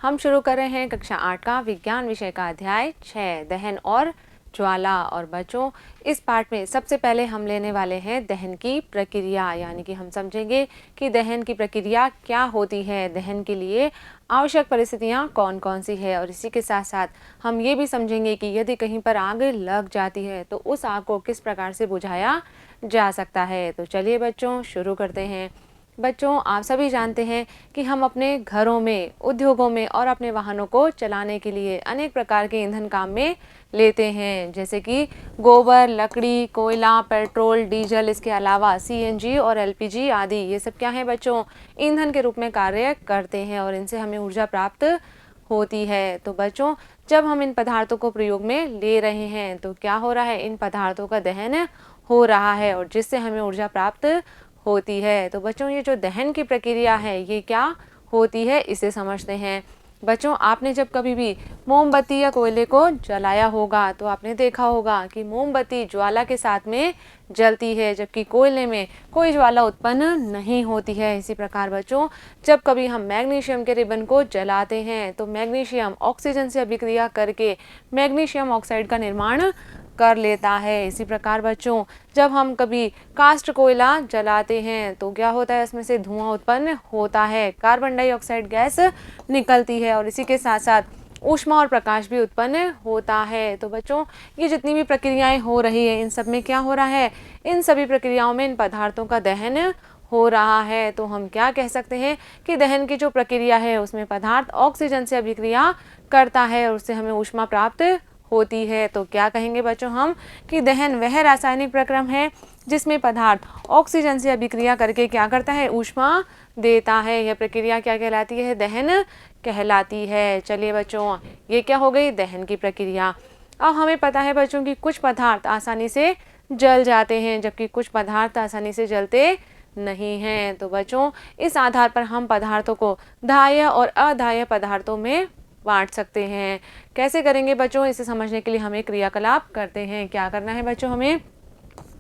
हम शुरू कर रहे हैं कक्षा 8 का विज्ञान विषय का अध्याय 6 दहन और ज्वाला। और बच्चों, इस पाठ में सबसे पहले हम लेने वाले हैं दहन की प्रक्रिया, यानी कि हम समझेंगे कि दहन की प्रक्रिया क्या होती है, दहन के लिए आवश्यक परिस्थितियाँ कौन कौन सी है। और इसी के साथ साथ हम ये भी समझेंगे कि यदि कहीं पर आग लग जाती है तो उस आग को किस प्रकार से बुझाया जा सकता है। तो चलिए बच्चों, शुरू करते हैं। बच्चों, आप सभी जानते हैं कि हम अपने घरों में, उद्योगों में और अपने वाहनों को चलाने के लिए अनेक प्रकार के ईंधन काम में लेते हैं, जैसे कि गोबर, लकड़ी, कोयला, पेट्रोल, डीजल, इसके अलावा सीएनजी और एलपीजी आदि। ये सब क्या है बच्चों? ईंधन के रूप में कार्य करते हैं और इनसे हमें ऊर्जा प्राप्त होती है। तो बच्चों, जब हम इन पदार्थों को प्रयोग में ले रहे हैं तो क्या हो रहा है? इन पदार्थों का दहन हो रहा है और जिससे हमें ऊर्जा प्राप्त होती है। तो बच्चों, ये जो दहन की प्रक्रिया है ये क्या होती है, इसे समझते हैं। बच्चों, आपने जब कभी भी मोमबत्ती या कोयले को जलाया होगा तो आपने देखा होगा कि मोमबत्ती ज्वाला के साथ में जलती है, जबकि कोयले में कोई ज्वाला उत्पन्न नहीं होती है। इसी प्रकार बच्चों, जब कभी हम मैग्नीशियम के रिबन को जलाते हैं तो मैग्नीशियम ऑक्सीजन से अभिक्रिया करके मैग्नीशियम ऑक्साइड का निर्माण कर लेता है। इसी प्रकार बच्चों, जब हम कभी कास्ट कोयला जलाते हैं तो क्या होता है? इसमें से धुआं उत्पन्न होता है, कार्बन डाइऑक्साइड गैस निकलती है और इसी के साथ साथ ऊष्मा और प्रकाश भी उत्पन्न होता है। तो बच्चों, ये जितनी भी प्रक्रियाएं हो रही है इन सब में क्या हो रहा है? इन सभी प्रक्रियाओं में इन पदार्थों का दहन हो रहा है। तो हम क्या कह सकते हैं कि दहन की जो प्रक्रिया है उसमें पदार्थ ऑक्सीजन से अभिक्रिया करता है और उससे हमें ऊष्मा प्राप्त होती है। तो क्या कहेंगे बच्चों हम कि दहन वह रासायनिक प्रक्रम है जिसमें पदार्थ ऑक्सीजन से अभिक्रिया करके क्या करता है? ऊष्मा देता है। यह प्रक्रिया क्या कहलाती है? दहन कहलाती है। चलिए बच्चों, ये क्या हो गई? दहन की प्रक्रिया। अब हमें पता है बच्चों कि कुछ पदार्थ आसानी से जल जाते हैं जबकि कुछ पदार्थ आसानी से जलते नहीं हैं। तो बच्चों, इस आधार पर हम पदार्थों को दाह्य और अदाह्य पदार्थों में बांट सकते हैं। कैसे करेंगे बच्चों? इसे समझने के लिए हमें क्रियाकलाप करते हैं। क्या करना है बच्चों? हमें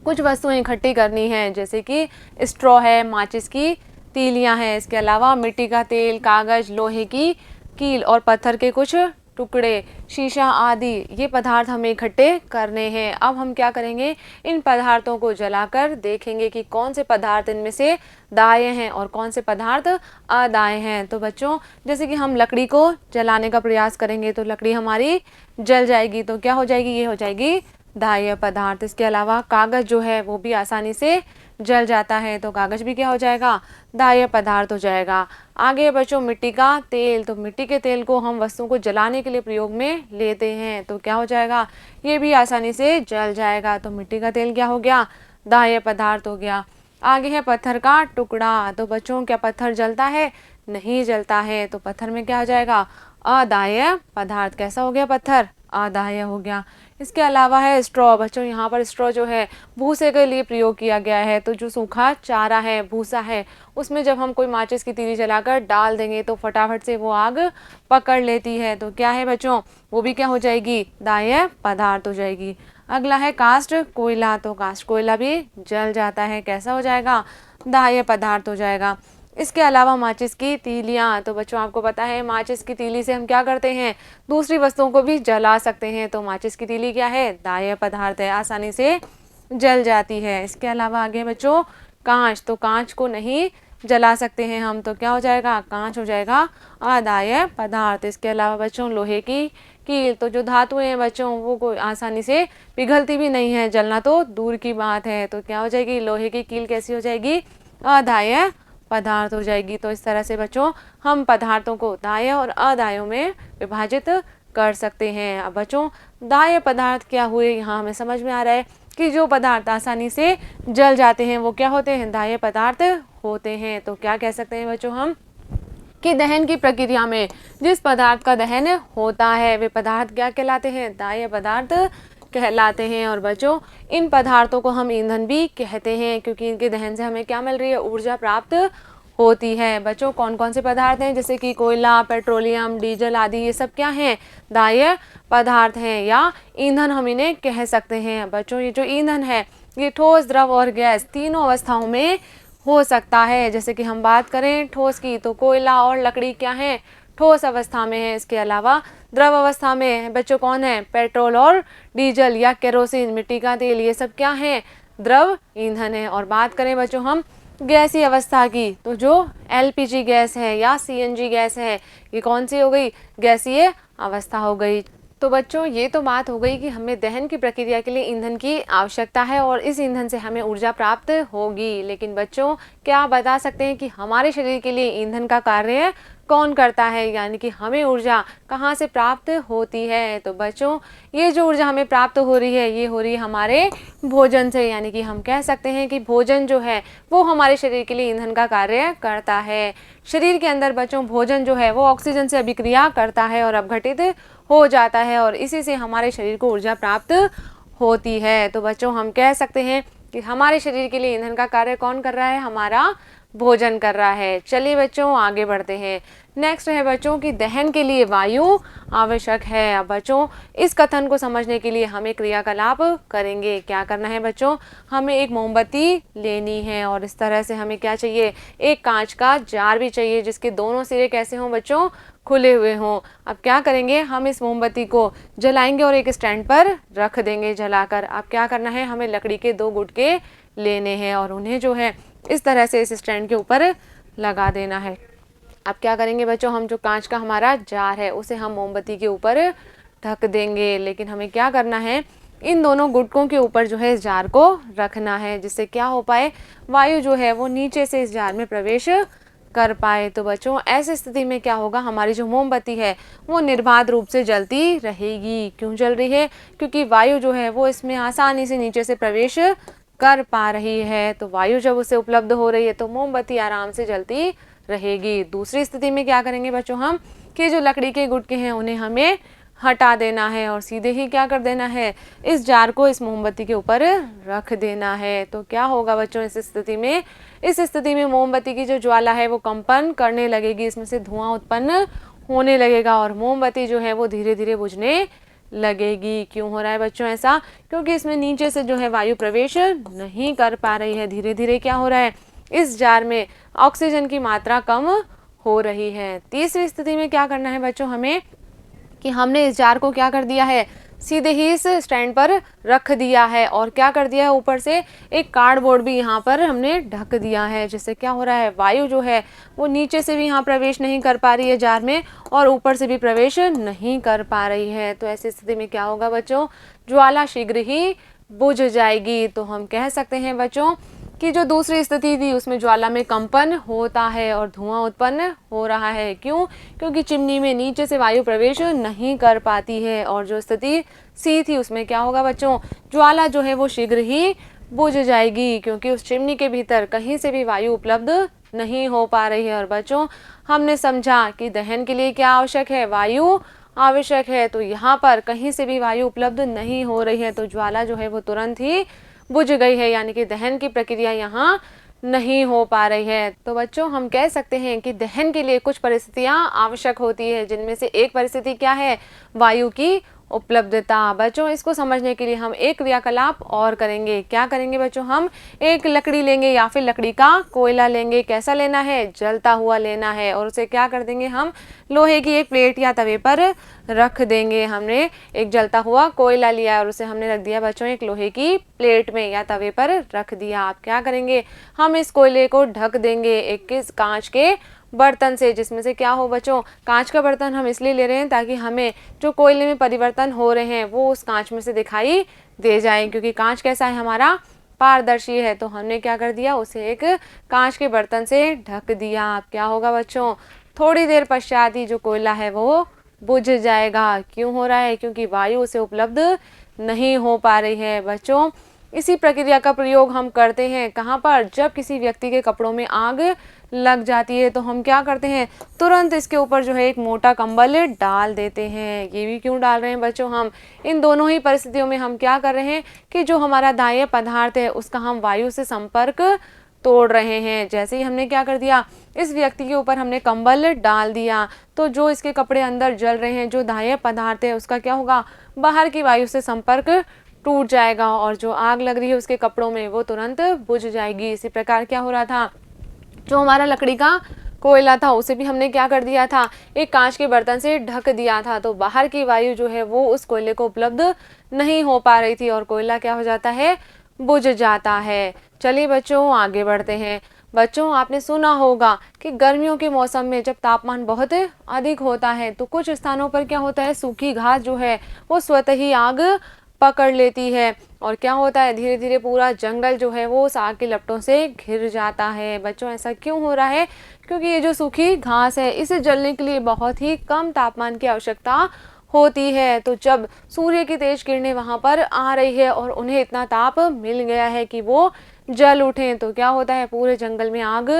कुछ वस्तुएं इकट्ठी करनी है, जैसे कि स्ट्रॉ है, माचिस की तीलियां हैं, इसके अलावा मिट्टी का तेल, कागज, लोहे की कील और पत्थर के कुछ टुकड़े, शीशा आदि ये पदार्थ हमें इकट्ठे करने हैं। अब हम क्या करेंगे? इन पदार्थों को जलाकर देखेंगे कि कौन से पदार्थ इनमें से दाह्य हैं और कौन से पदार्थ अदाह्य हैं। तो बच्चों, जैसे कि हम लकड़ी को जलाने का प्रयास करेंगे तो लकड़ी हमारी जल जाएगी, तो क्या हो जाएगी? ये हो जाएगी दाह्य पदार्थ। इसके अलावा कागज जो है वो भी आसानी से जल जाता है, तो कागज भी क्या हो जाएगा? दाह्य पदार्थ हो जाएगा। आगे बच्चों, मिट्टी का तेल, तो मिट्टी के तेल को हम वस्तुओं को जलाने के लिए प्रयोग में लेते हैं, तो क्या हो जाएगा? ये भी आसानी से जल जाएगा। तो मिट्टी का तेल क्या हो गया? दाह्य पदार्थ हो गया। आगे है पत्थर का टुकड़ा। तो बच्चों, क्या पत्थर जलता है? नहीं जलता है, तो पत्थर में क्या हो जाएगा? अदाह्य पदार्थ। कैसा हो गया? पत्थर अदाह्य हो गया। इसके अलावा है स्ट्रॉ। बच्चों, यहाँ पर स्ट्रॉ जो है भूसे के लिए प्रयोग किया गया है। तो जो सूखा चारा है, भूसा है, उसमें जब हम कोई माचिस की तीली जलाकर डाल देंगे तो फटाफट से वो आग पकड़ लेती है। तो क्या है बच्चों? वो भी क्या हो जाएगी? दाह्य पदार्थ हो जाएगी। अगला है कास्ट कोयला। तो कास्ट कोयला भी जल जाता है। कैसा हो जाएगा? दाह्य पदार्थ हो जाएगा। इसके अलावा माचिस की तीलियां। तो बच्चों, आपको पता है माचिस की तीली से हम क्या करते हैं? दूसरी वस्तुओं को भी जला सकते हैं। तो माचिस की तीली क्या है? दाह्य पदार्थ है, आसानी से जल जाती है। इसके अलावा आगे बच्चों कांच। तो कांच को नहीं जला सकते हैं हम, तो क्या हो जाएगा? कांच हो जाएगा अदाह्य पदार्थ। इसके अलावा बच्चों लोहे की कील। तो जो धातुएं हैं बच्चों वो कोई आसानी से पिघलती भी नहीं है, जलना तो दूर की बात है। तो क्या हो जाएगी? लोहे की कील कैसी हो जाएगी? अदाह्य पदार्थ हो जाएगी। तो इस तरह से बच्चों हम पदार्थों को दाह्य और अदाह्यों में विभाजित कर सकते हैं। अब बच्चों, दाह्य पदार्थ क्या हुए? यहाँ हमें समझ में आ रहा है कि जो पदार्थ आसानी से जल जाते हैं वो क्या होते हैं? दाह्य पदार्थ होते हैं। तो क्या कह सकते हैं बच्चों हम कि दहन की प्रक्रिया में जिस पदार्थ का दहन होता है वे पदार्थ क्या कहलाते हैं? दाह्य पदार्थ कहलाते हैं। और बच्चों, इन पदार्थों को हम ईंधन भी कहते हैं क्योंकि इनके दहन से हमें क्या मिल रही है? ऊर्जा प्राप्त होती है। बच्चों, कौन कौन से पदार्थ हैं? जैसे कि कोयला, पेट्रोलियम, डीजल आदि, ये सब क्या हैं? दाह्य पदार्थ हैं या ईंधन हम इन्हें कह सकते हैं। बच्चों, ये जो ईंधन है ये ठोस, द्रव और गैस तीनों अवस्थाओं में हो सकता है। जैसे कि हम बात करें ठोस की तो कोयला और लकड़ी क्या है? ठोस अवस्था में है। इसके अलावा द्रव अवस्था में बच्चों कौन है, पेट्रोल और डीजल या केरोसिन, मिट्टी का तेल, ये सब क्या है, द्रव ईंधन है। और बात करें बच्चों हम गैसीय अवस्था की, तो जो एलपीजी गैस है या सीएनजी गैस है, ये कौन सी हो गई, गैसीय अवस्था हो गई। तो बच्चों ये तो बात हो गई कि हमें दहन की प्रक्रिया के लिए ईंधन की आवश्यकता है और इस ईंधन से हमें ऊर्जा प्राप्त होगी। लेकिन बच्चों क्या आप बता सकते हैं कि हमारे शरीर के लिए ईंधन का कार्य कौन करता है, यानी कि हमें ऊर्जा कहाँ से प्राप्त होती है। तो बच्चों ये जो ऊर्जा हमें प्राप्त हो रही है, ये हो रही है हमारे भोजन से, यानी कि हम कह सकते हैं कि भोजन जो है वो हमारे शरीर के लिए ईंधन का कार्य करता है। शरीर के अंदर बच्चों भोजन जो है वो ऑक्सीजन से अभिक्रिया करता है और अपघटित हो जाता है और इसी से हमारे शरीर को ऊर्जा प्राप्त होती है। तो बच्चों हम कह सकते हैं कि हमारे शरीर के लिए ईंधन का कार्य कौन कर रहा है, हमारा भोजन कर रहा है। चलिए बच्चों आगे बढ़ते हैं। नेक्स्ट है बच्चों कि दहन के लिए वायु आवश्यक है। अब बच्चों इस कथन को समझने के लिए हमें क्रियाकलाप करेंगे। क्या करना है बच्चों, हमें एक मोमबत्ती लेनी है और इस तरह से हमें क्या चाहिए, एक कांच का जार भी चाहिए जिसके दोनों सिरे कैसे हों बच्चों, खुले हुए हों। अब क्या करेंगे, हम इस मोमबत्ती को जलाएंगे और एक स्टैंड पर रख देंगे जलाकर। अब क्या करना है, हमें लकड़ी के 2 गुटके लेने हैं और उन्हें जो है इस तरह से इस स्टैंड के ऊपर लगा देना है। अब क्या करेंगे बच्चों, हम जो कांच का हमारा जार है उसे हम मोमबत्ती के ऊपर ढक देंगे। लेकिन हमें क्या करना है, इन दोनों गुटकों के ऊपर जो है इस जार को रखना है जिससे क्या हो पाए, वायु जो है वो नीचे से इस जार में प्रवेश कर पाए। तो बच्चों ऐसी स्थिति में क्या होगा, हमारी जो मोमबत्ती है वो निर्बाध रूप से जलती रहेगी। क्यों जल रही है, क्योंकि वायु जो है वो इसमें आसानी से नीचे से प्रवेश कर पा रही है। तो वायु जब उसे उपलब्ध हो रही है तो मोमबत्ती आराम से जलती रहेगी। दूसरी स्थिति में क्या करेंगे बच्चों हम, कि जो लकड़ी के गुटके हैं उन्हें हमें हटा देना है और सीधे ही क्या कर देना है, इस जार को इस मोमबत्ती के ऊपर रख देना है। तो क्या होगा बच्चों इस स्थिति में मोमबत्ती की जो ज्वाला है वो कंपन करने लगेगी, इसमें से धुआं उत्पन्न होने लगेगा और मोमबत्ती जो है वो धीरे धीरे बुझने लगेगी। क्यों हो रहा है बच्चों ऐसा, क्योंकि इसमें नीचे से जो है वायु प्रवेश नहीं कर पा रही है। धीरे धीरे क्या हो रहा है, इस जार में ऑक्सीजन की मात्रा कम हो रही है। तीसरी स्थिति में क्या करना है बच्चों हमें, कि हमने इस जार को क्या कर दिया है, सीधे ही इस स्टैंड पर रख दिया है और क्या कर दिया है, ऊपर से एक कार्डबोर्ड भी यहाँ पर हमने ढक दिया है जिससे क्या हो रहा है, वायु जो है वो नीचे से भी यहाँ प्रवेश नहीं कर पा रही है जार में और ऊपर से भी प्रवेश नहीं कर पा रही है। तो ऐसी स्थिति में क्या होगा बच्चों, ज्वाला शीघ्र ही बुझ जाएगी। तो हम कह सकते हैं बच्चों कि जो दूसरी स्थिति थी उसमें ज्वाला में कंपन होता है और धुआं उत्पन्न हो रहा है। क्यों, क्योंकि चिमनी में नीचे से वायु प्रवेश नहीं कर पाती है। और जो स्थिति सी थी उसमें क्या होगा बच्चों, ज्वाला जो है वो शीघ्र ही बुझ जाएगी क्योंकि उस चिमनी के भीतर कहीं से भी वायु उपलब्ध नहीं हो पा रही है। और बच्चों हमने समझा कि दहन के लिए क्या आवश्यक है, वायु आवश्यक है। तो यहाँ पर कहीं से भी वायु उपलब्ध नहीं हो रही है तो ज्वाला जो है वो तुरंत ही बुझ गई है, यानी कि दहन की प्रक्रिया यहाँ नहीं हो पा रही है। तो बच्चों हम कह सकते हैं कि दहन के लिए कुछ परिस्थितियां आवश्यक होती है, जिनमें से एक परिस्थिति क्या है, वायु की उपलब्धता। बच्चों इसको समझने के लिए हम एक क्रियाकलाप और करेंगे। क्या करेंगे बच्चों, हम एक लकड़ी लेंगे या फिर लकड़ी का कोयला लेंगे। कैसा लेना है, जलता हुआ लेना है और उसे क्या कर देंगे, हम लोहे की एक प्लेट या तवे पर रख देंगे। हमने एक जलता हुआ कोयला लिया और उसे हमने रख दिया बच्चों एक लोहे की प्लेट में या तवे पर रख दिया। आप क्या करेंगे, हम इस कोयले को ढक देंगे एक कांच के बर्तन से, जिसमें से क्या हो बच्चों, कांच का बर्तन हम इसलिए ले रहे हैं ताकि हमें जो कोयले में परिवर्तन हो रहे हैं वो उस कांच में से दिखाई दे जाए, क्योंकि कांच कैसा है हमारा, पारदर्शी है। तो हमने क्या कर दिया, उसे एक कांच के बर्तन से ढक दिया। अब क्या होगा बच्चों, थोड़ी देर पश्चात ही जो कोयला है वो बुझ जाएगा। क्यों हो रहा है, क्योंकि वायु उसे उपलब्ध नहीं हो पा रही है। बच्चों इसी प्रक्रिया का प्रयोग हम करते हैं कहाँ पर, जब किसी व्यक्ति के कपड़ों में आग लग जाती है तो हम क्या करते हैं, तुरंत इसके ऊपर जो है एक मोटा कंबल डाल देते हैं। ये भी क्यों डाल रहे हैं बच्चों, हम इन दोनों ही परिस्थितियों में हम क्या कर रहे हैं कि जो हमारा दाह्य पदार्थ है उसका हम वायु से संपर्क तोड़ रहे हैं। जैसे ही हमने क्या कर दिया, इस व्यक्ति के ऊपर हमने कंबल डाल दिया तो जो इसके कपड़े अंदर जल रहे हैं, जो दाह्य पदार्थ है उसका क्या होगा, बाहर की वायु से संपर्क टूट जाएगा और जो आग लग रही है उसके कपड़ों में वो तुरंत बुझ जाएगी। इसी प्रकार क्या हो रहा था, जो हमारा लकड़ी का कोयला था उसे भी हमने क्या कर दिया था, एक कांच के बर्तन से ढक दिया था, तो बाहर की वायु जो है वो उस कोयले को उपलब्ध नहीं हो पा रही थी और कोयला क्या हो जाता है, बुझ जाता है। चलिए बच्चों आगे बढ़ते हैं। बच्चों आपने सुना होगा कि गर्मियों के मौसम में जब तापमान बहुत अधिक होता है तो कुछ स्थानों पर क्या होता है, सूखी घास जो है वो स्वतः ही आग पकड़ लेती है और क्या होता है, धीरे धीरे पूरा जंगल जो है वो उस आग की लपटों से घिर जाता है। बच्चों ऐसा क्यों हो रहा है, क्योंकि ये जो सूखी घास है इसे जलने के लिए बहुत ही कम तापमान की आवश्यकता होती है। तो जब सूर्य की तेज किरणें वहां पर आ रही है और उन्हें इतना ताप मिल गया है कि वो जल उठें, तो क्या होता है, पूरे जंगल में आग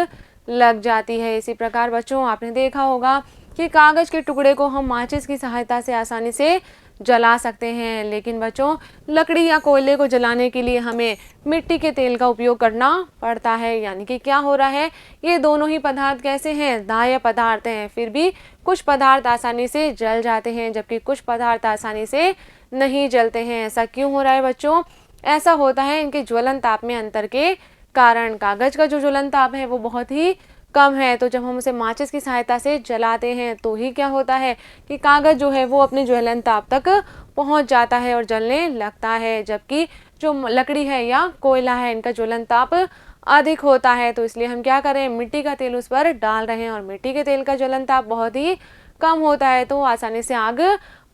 लग जाती है। इसी प्रकार बच्चों आपने देखा होगा कि कागज के टुकड़े को हम माचिस की सहायता से आसानी से जला सकते हैं, लेकिन बच्चों लकड़ी या कोयले को जलाने के लिए हमें मिट्टी के तेल का उपयोग करना पड़ता है। यानी कि क्या हो रहा है, ये दोनों ही पदार्थ कैसे हैं, दाह्य पदार्थ हैं, फिर भी कुछ पदार्थ आसानी से जल जाते हैं जबकि कुछ पदार्थ आसानी से नहीं जलते हैं। ऐसा क्यों हो रहा है बच्चों, ऐसा होता है इनके ज्वलन ताप में अंतर के कारण। कागज का जो ज्वलन ताप है वो बहुत ही कम है, तो जब हम उसे माचिस की सहायता से जलाते हैं तो ही क्या होता है कि कागज जो है वो अपने ज्वलन ताप तक पहुंच जाता है और जलने लगता है, जबकि जो लकड़ी है या कोयला है इनका ज्वलन ताप अधिक होता है। तो इसलिए हम क्या करें, मिट्टी का तेल उस पर डाल रहे हैं और मिट्टी के तेल का ज्वलन ताप बहुत ही कम होता है तो आसानी से आग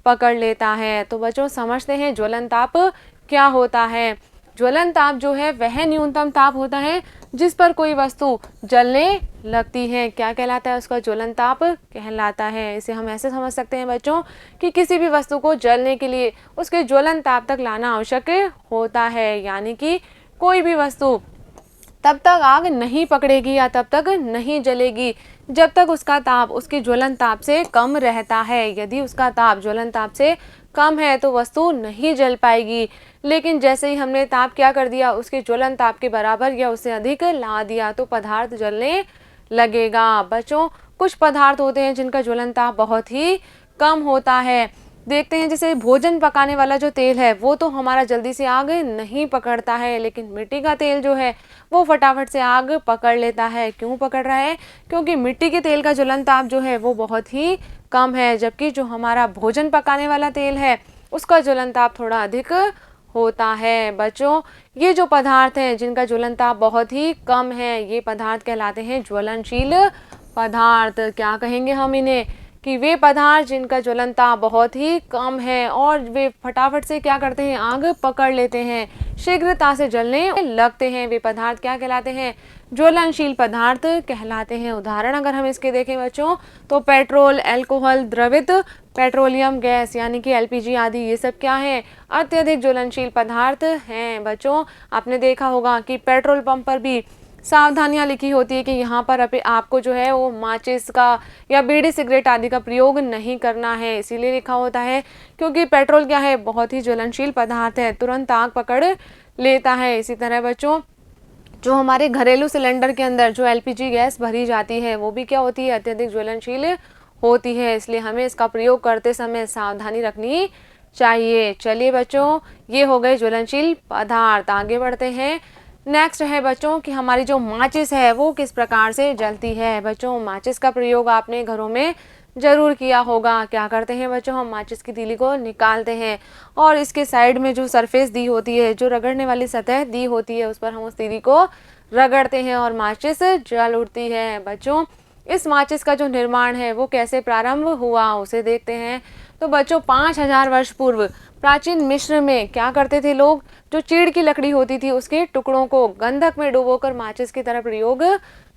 पकड़ लेता है। तो बच्चों समझते हैं ज्वलन ताप क्या होता है। ज्वलन ताप जो है वह न्यूनतम ताप होता है जिस पर कोई वस्तु जलने लगती है। क्या कहलाता है, उसका ज्वलन ताप कहलाता है। इसे हम ऐसे समझ सकते हैं बच्चों कि किसी भी वस्तु को जलने के लिए उसके ज्वलन ताप तक लाना आवश्यक होता है। यानी कि कोई भी वस्तु तब तक आग नहीं पकड़ेगी या तब तक नहीं जलेगी जब तक उसका ताप उसके ज्वलन ताप से कम रहता है। यदि उसका ताप ज्वलन ताप से कम है तो वस्तु नहीं जल पाएगी, लेकिन जैसे ही हमने ताप क्या कर दिया, उसके ज्वलन ताप के बराबर या उससे अधिक ला दिया तो पदार्थ जलने लगेगा। बच्चों कुछ पदार्थ होते हैं जिनका ज्वलन ताप बहुत ही कम होता है। देखते हैं जैसे भोजन पकाने वाला जो तेल है वो तो हमारा जल्दी से आग नहीं पकड़ता है, लेकिन मिट्टी का तेल जो है वो फटाफट से आग पकड़ लेता है। क्यों पकड़ रहा है, क्योंकि मिट्टी के तेल का ज्वलन ताप जो है वो बहुत ही कम है, जबकि जो हमारा भोजन पकाने वाला तेल है उसका ज्वलन ताप थोड़ा अधिक होता है। बच्चों ये जो पदार्थ हैं जिनका ज्वलन ताप बहुत ही कम है ये पदार्थ कहलाते हैं ज्वलनशील पदार्थ। क्या कहेंगे हम इन्हें, कि वे पदार्थ जिनका ज्वलन ताप बहुत ही कम है और वे फटाफट से क्या करते हैं, आग पकड़ लेते हैं, शीघ्रता से जलने लगते हैं। वे पदार्थ क्या कहलाते हैं, ज्वलनशील पदार्थ कहलाते हैं। उदाहरण अगर हम इसके देखें बच्चों तो पेट्रोल, अल्कोहल, द्रवित पेट्रोलियम गैस यानी कि एलपीजी आदि, ये सब क्या है, अत्यधिक ज्वलनशील पदार्थ हैं। बच्चों आपने देखा होगा कि पेट्रोल पंप पर भी सावधानियां लिखी होती है कि यहाँ पर आपको जो है वो माचिस का या बीड़ी सिगरेट आदि का प्रयोग नहीं करना है। इसीलिए लिखा होता है क्योंकि पेट्रोल क्या है, बहुत ही ज्वलनशील पदार्थ है, तुरंत आग पकड़ लेता है। इसी तरह बच्चों जो हमारे घरेलू सिलेंडर के अंदर जो एलपीजी गैस भरी जाती है वो भी क्या होती है, अत्यधिक ज्वलनशील होती है। इसलिए हमें इसका प्रयोग करते समय सावधानी रखनी चाहिए। चलिए बच्चों ये हो गए ज्वलनशील पदार्थ। आगे बढ़ते हैं। नेक्स्ट है बच्चों कि हमारी जो माचिस है वो किस प्रकार से जलती है। बच्चों माचिस का प्रयोग आपने घरों में जरूर किया होगा। क्या करते हैं बच्चों, हम माचिस की तीली को निकालते हैं और इसके साइड में जो सरफेस दी होती है, जो रगड़ने वाली सतह दी होती है, उस पर हम उस तीली को रगड़ते हैं और माचिस जल उठती है। बच्चों इस माचिस का जो निर्माण है वो कैसे प्रारंभ हुआ उसे देखते हैं। तो बच्चों 5000 वर्ष पूर्व प्राचीन मिस्र में क्या करते थे लोग, जो चीड़ की लकड़ी होती थी उसके टुकड़ों को गंधक में डुबोकर माचिस की तरह प्रयोग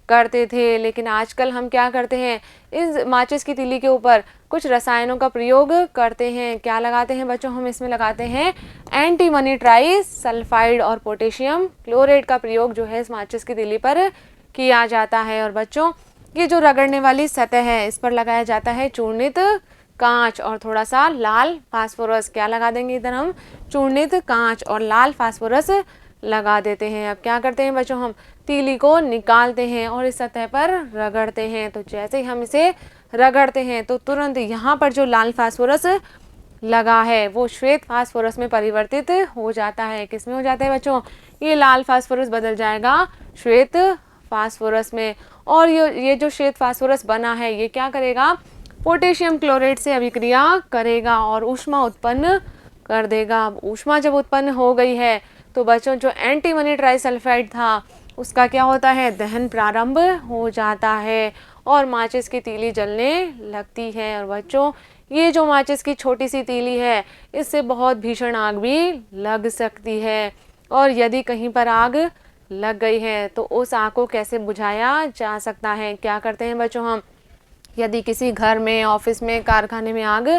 करते थे। लेकिन आजकल हम क्या करते हैं, इस माचिस की तीली के ऊपर कुछ रसायनों का प्रयोग करते हैं। क्या लगाते हैं बच्चों, हम इसमें लगाते हैं एंटीमनी ट्राई सल्फाइड और पोटेशियम क्लोराइड का प्रयोग जो है इस माचिस की तीली पर किया जाता है। और बच्चों ये जो रगड़ने वाली सतह है इस पर लगाया जाता है चूर्णित कांच और थोड़ा सा लाल फास्फोरस। क्या लगा देंगे इधर, हम चूर्णित कांच और लाल फास्फोरस लगा देते हैं। अब क्या करते हैं बच्चों, हम तीली को निकालते हैं और इस सतह पर रगड़ते हैं। तो जैसे ही हम इसे रगड़ते हैं तो तुरंत यहाँ पर जो लाल फास्फोरस लगा है वो श्वेत फास्फोरस में परिवर्तित हो जाता है। किसमें हो जाता है बच्चों, ये लाल फास्फोरस बदल जाएगा श्वेत फास्फोरस में, और ये जो श्वेत फास्फोरस बना है ये क्या करेगा, पोटेशियम क्लोराइड से अभिक्रिया करेगा और ऊष्मा उत्पन्न कर देगा। अब ऊष्मा जब उत्पन्न हो गई है तो बच्चों जो एंटीमनी ट्राइसल्फाइड था उसका क्या होता है, दहन प्रारंभ हो जाता है और माचिस की तीली जलने लगती है। और बच्चों ये जो माचिस की छोटी सी तीली है इससे बहुत भीषण आग भी लग सकती है, और यदि कहीं पर आग लग गई है तो उस आग को कैसे बुझाया जा सकता है। क्या करते हैं बच्चों हम, यदि किसी घर में, ऑफिस में, कारखाने में आग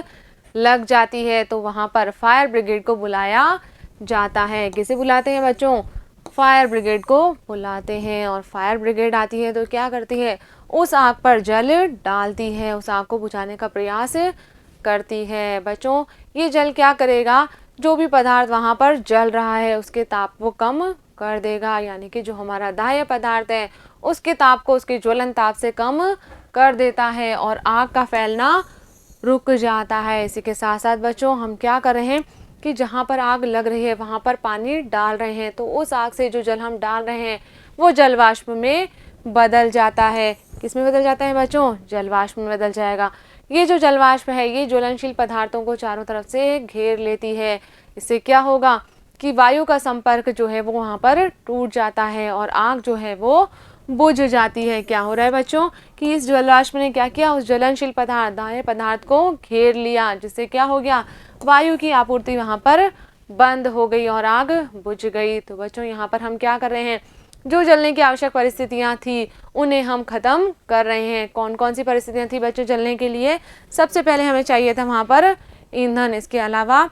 लग जाती है तो वहाँ पर फायर ब्रिगेड को बुलाया जाता है। किसे बुलाते हैं बच्चों, फायर ब्रिगेड को बुलाते हैं। और फायर ब्रिगेड आती है तो क्या करती है, उस आग पर जल डालती है, उस आग को बुझाने का प्रयास करती है। बच्चों ये जल क्या करेगा, जो भी पदार्थ वहाँ पर जल रहा है उसके ताप को कम कर देगा, यानी कि जो हमारा दाह्य पदार्थ है उसके ताप को उसके ज्वलन ताप से कम कर देता है और आग का फैलना रुक जाता है। इसी के साथ साथ बच्चों हम क्या कर रहे हैं कि जहाँ पर आग लग रही है वहाँ पर पानी डाल रहे हैं, तो उस आग से जो जल हम डाल रहे हैं वो जलवाष्प में बदल जाता है। किस में बदल जाता है बच्चों, जलवाष्प में बदल जाएगा। ये जो जलवाष्प है ये ज्वलनशील पदार्थों को चारों तरफ से घेर लेती है। इससे क्या होगा कि वायु का संपर्क जो है वो वहाँ पर टूट जाता है और आग जो है वो बुझ जाती है। क्या हो रहा है बच्चों कि इस जलवाष्प ने क्या किया, उस ज्वलनशील पदार्थ, दाह्य पदार्थ को घेर लिया, जिससे क्या हो गया, वायु की आपूर्ति वहाँ पर बंद हो गई और आग बुझ गई। तो बच्चों यहाँ पर हम क्या कर रहे हैं, जो जलने की आवश्यक परिस्थितियाँ थी उन्हें हम खत्म कर रहे हैं। कौन कौन सी परिस्थितियाँ थी बच्चों जलने के लिए, सबसे पहले हमें चाहिए था वहाँ पर ईंधन, इसके अलावा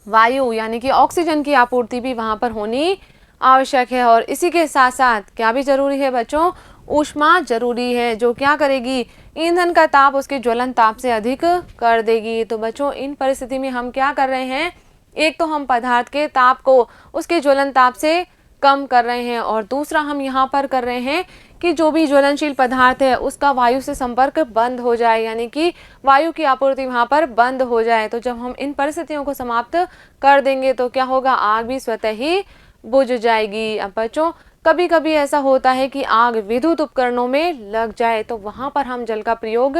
वायु यानी कि ऑक्सीजन की आपूर्ति भी वहाँ पर होनी आवश्यक है, और इसी के साथ साथ क्या भी जरूरी है बच्चों, ऊष्मा जरूरी है, जो क्या करेगी, ईंधन का ताप उसके ज्वलन ताप से अधिक कर देगी। तो बच्चों इन परिस्थिति में हम क्या कर रहे हैं, एक तो हम पदार्थ के ताप को उसके ज्वलन ताप से कम कर रहे हैं, और दूसरा हम यहाँ पर कर रहे हैं कि जो भी ज्वलनशील पदार्थ है उसका वायु से संपर्क बंद हो जाए, यानी कि वायु की आपूर्ति वहाँ पर बंद हो जाए। तो जब हम इन परिस्थितियों को समाप्त कर देंगे तो क्या होगा, आग भी स्वतः ही बुझ जाएगी। अब बच्चों कभी कभी ऐसा होता है कि आग विद्युत उपकरणों में लग जाए तो वहाँ पर हम जल का प्रयोग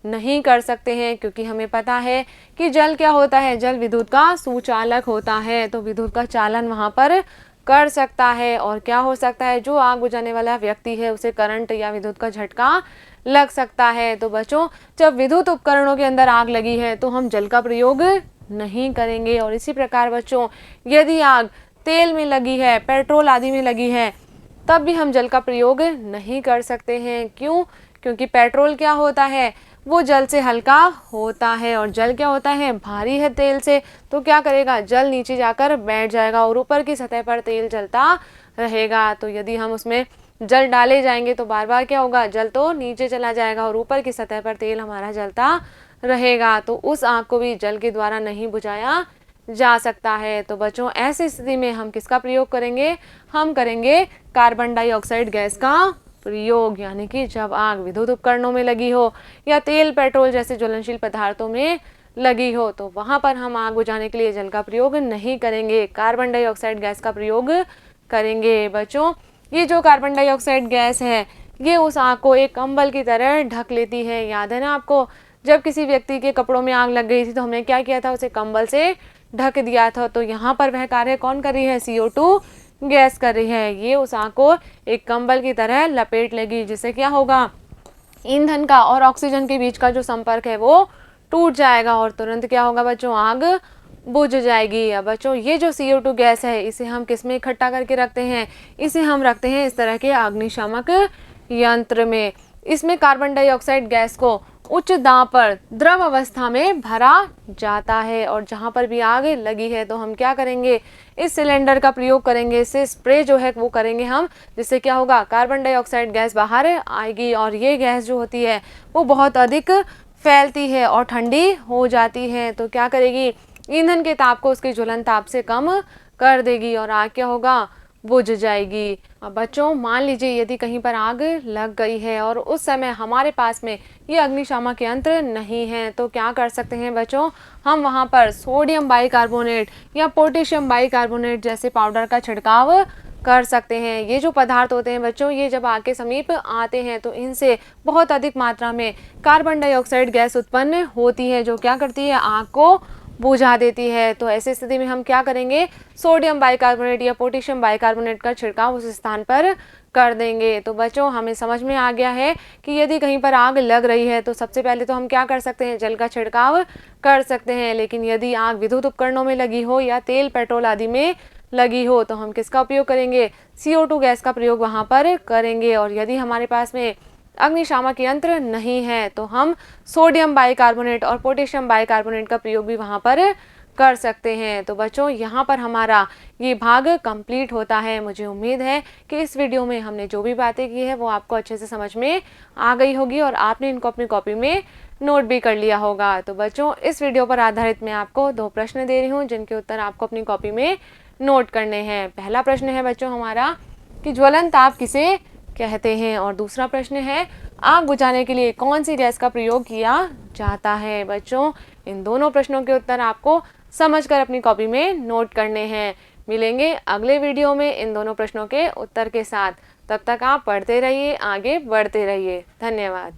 नहीं कर सकते हैं, क्योंकि हमें पता है कि जल क्या होता है, जल विद्युत का सुचालक होता है, तो विद्युत का चालन वहाँ पर कर सकता है। और क्या हो सकता है, जो आग बुझाने वाला व्यक्ति है उसे करंट या विद्युत का झटका लग सकता है। तो बच्चों जब विद्युत उपकरणों के अंदर आग लगी है तो हम जल का प्रयोग नहीं करेंगे। और इसी प्रकार बच्चों यदि आग तेल में लगी है, पेट्रोल आदि में लगी है, तब भी हम जल का प्रयोग नहीं कर सकते हैं। क्यों, क्योंकि पेट्रोल क्या होता है, वो जल से हल्का होता है, और जल क्या होता है, भारी है तेल से, तो क्या करेगा, जल नीचे जाकर बैठ जाएगा और ऊपर की सतह पर तेल जलता रहेगा। तो यदि हम उसमें जल डाले जाएंगे तो बार बार क्या होगा, जल तो नीचे चला जाएगा और ऊपर की सतह पर तेल हमारा जलता रहेगा। तो उस आग को भी जल के द्वारा नहीं बुझाया जा सकता है। तो बच्चों ऐसी स्थिति में हम किसका प्रयोग करेंगे, हम करेंगे कार्बन डाइऑक्साइड गैस का प्रयोग, यानी कि जब आग विद्युत उपकरणों में लगी हो या तेल पेट्रोल जैसे ज्वलनशील पदार्थों में लगी हो तो वहां पर हम आग बुझाने के लिए जल का प्रयोग नहीं करेंगे, कार्बन डाइऑक्साइड गैस का प्रयोग करेंगे। बच्चों ये जो कार्बन डाइऑक्साइड गैस है ये उस आग को एक कंबल की तरह ढक लेती है। याद है ना आपको, जब किसी व्यक्ति के कपड़ों में आग लग गई थी तो हमने क्या किया था, उसे कंबल से ढक दिया था। तो यहाँ पर वह कार्य कौन कर रही है, CO2 गैस कर रही है। ये उस आग को एक कंबल की तरह लपेट लेगी, जिससे क्या होगा, ईंधन का और ऑक्सीजन के बीच का जो संपर्क है वो टूट जाएगा और तुरंत क्या होगा बच्चों, आग बुझ जाएगी। अब बच्चों ये जो CO2 गैस है इसे हम किस में इकट्ठा करके रखते हैं, इसे हम रखते हैं इस तरह के अग्निशामक यंत्र में। इसमें कार्बन डाइऑक्साइड गैस को उच्च दाब पर द्रव अवस्था में भरा जाता है, और जहाँ पर भी आग लगी है तो हम क्या करेंगे, इस सिलेंडर का प्रयोग करेंगे, इससे स्प्रे जो है वो करेंगे हम, जिससे क्या होगा, कार्बन डाइऑक्साइड गैस बाहर आएगी और ये गैस जो होती है वो बहुत अधिक फैलती है और ठंडी हो जाती है। तो क्या करेगी, ईंधन के ताप को उसके ज्वलन ताप से कम कर देगी और आग क्या होगा, बुझ जाएगी। अब बच्चों मान लीजिए यदि कहीं पर आग लग गई है और उस समय हमारे पास में ये अग्निशामक यंत्र नहीं है तो क्या कर सकते हैं बच्चों, हम वहाँ पर सोडियम बाइकार्बोनेट या पोटेशियम बाइकार्बोनेट जैसे पाउडर का छिड़काव कर सकते हैं। ये जो पदार्थ होते हैं बच्चों, ये जब आग के समीप आते हैं तो इनसे बहुत अधिक मात्रा में कार्बन डाइऑक्साइड गैस उत्पन्न होती है, जो क्या करती है, आग को बुझा देती है। तो ऐसी स्थिति में हम क्या करेंगे, सोडियम बाइकार्बोनेट या पोटेशियम बाइकार्बोनेट का छिड़काव उस स्थान पर कर देंगे। तो बच्चों हमें समझ में आ गया है कि यदि कहीं पर आग लग रही है तो सबसे पहले तो हम क्या कर सकते हैं, जल का छिड़काव कर सकते हैं। लेकिन यदि आग विद्युत उपकरणों में लगी हो या तेल पेट्रोल आदि में लगी हो तो हम किसका उपयोग करेंगे, CO2 गैस का प्रयोग वहां पर करेंगे। और यदि हमारे पास में अग्निशामक यंत्र नहीं है तो हम सोडियम बाइकार्बोनेट और पोटेशियम बाइकार्बोनेट का प्रयोग भी वहां पर कर सकते हैं। तो बच्चों यहाँ पर हमारा ये भाग कंप्लीट होता है। मुझे उम्मीद है कि इस वीडियो में हमने जो भी बातें की है वो आपको अच्छे से समझ में आ गई होगी और आपने इनको अपनी कॉपी में नोट भी कर लिया होगा। तो बच्चों इस वीडियो पर आधारित मैं आपको 2 प्रश्न दे रही हूँ जिनके उत्तर आपको अपनी कॉपी में नोट करने हैं। पहला प्रश्न है बच्चों हमारा कि ज्वलन ताप किसे कहते हैं, और दूसरा प्रश्न है आग बुझाने के लिए कौन सी गैस का प्रयोग किया जाता है। बच्चों इन दोनों प्रश्नों के उत्तर आपको समझकर अपनी कॉपी में नोट करने हैं। मिलेंगे अगले वीडियो में इन दोनों प्रश्नों के उत्तर के साथ। तब तक आप पढ़ते रहिए, आगे बढ़ते रहिए। धन्यवाद।